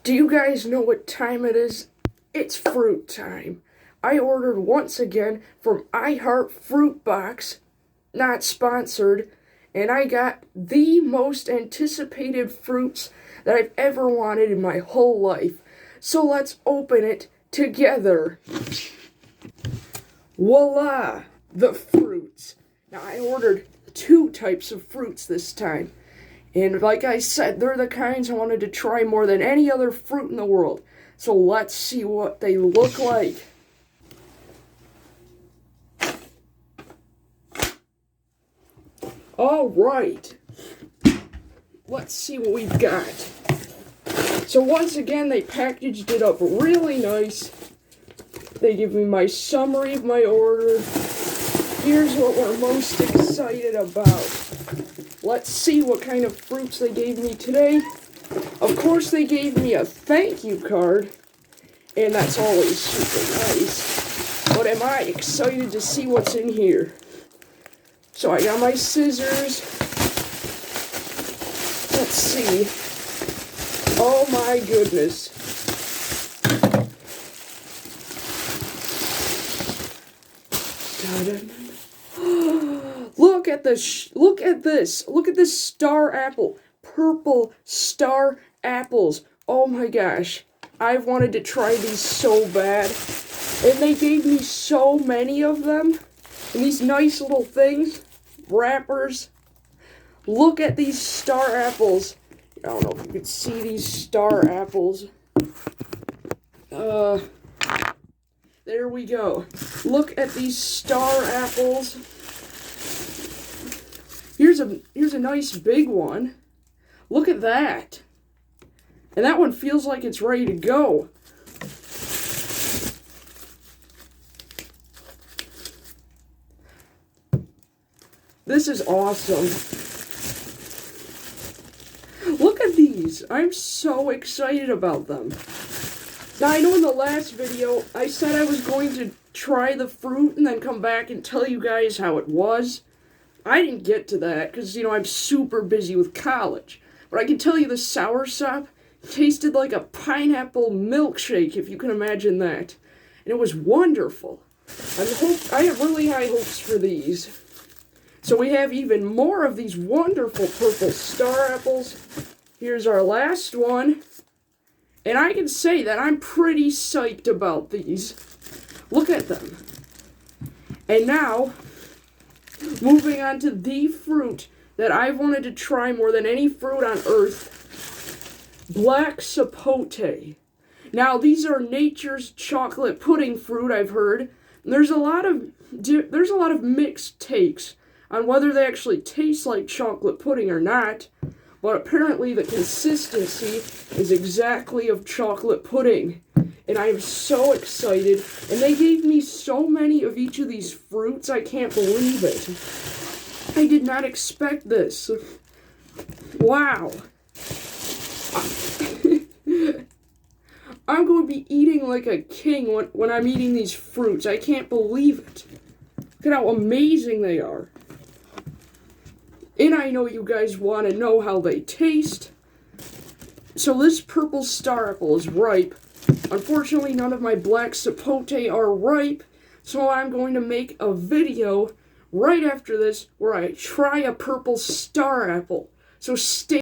Do you guys know what time it is? It's fruit time. I ordered once again from iHeart Fruit Box, not sponsored, and I got the most anticipated fruits that I've ever wanted in my whole life. So let's open it together. Voila! The fruits. Now I ordered 2 types of fruits this time. And like I said, they're the kinds I wanted to try more than any other fruit in the world. So let's see what they look like. Alright. Let's see what we've got. So once again, they packaged it up really nice. They give me my summary of my order. Here's what we're most excited about. Let's see what kind of fruits they gave me today. Of course, they gave me a thank you card, and that's always super nice. But am I excited to see what's in here? So I got my scissors. Let's see. Oh my goodness. Look at this. Look at this. Look at this star apple. Purple star apples. Oh my gosh. I've wanted to try these so bad. And they gave me so many of them. And these nice little things. Wrappers. Look at these star apples. I don't know if you can see these star apples. There we go. Look at these star apples. Here's a nice big one. Look at that. And that one feels like it's ready to go. This is awesome. Look at these. I'm so excited about them. Now, I know in the last video, I said I was going to try the fruit and then come back and tell you guys how it was. I didn't get to that because, I'm super busy with college. But I can tell you the soursop tasted like a pineapple milkshake, if you can imagine that. And it was wonderful. I have really high hopes for these. So we have even more of these wonderful purple star apples. Here's our last one. And I can say that I'm pretty psyched about these. Look at them. And now, moving on to the fruit that I've wanted to try more than any fruit on earth. Black sapote. Now, these are nature's chocolate pudding fruit, I've heard. There's a lot of mixed takes on whether they actually taste like chocolate pudding or not. But apparently the consistency is exactly of chocolate pudding. And I am so excited. And they gave me so many of each of these fruits, I can't believe it. I did not expect this. Wow. I'm going to be eating like a king when I'm eating these fruits. I can't believe it. Look at how amazing they are. And I know you guys want to know how they taste. So this purple star apple is ripe. Unfortunately, none of my black sapote are ripe. So I'm going to make a video right after this where I try a purple star apple. So stay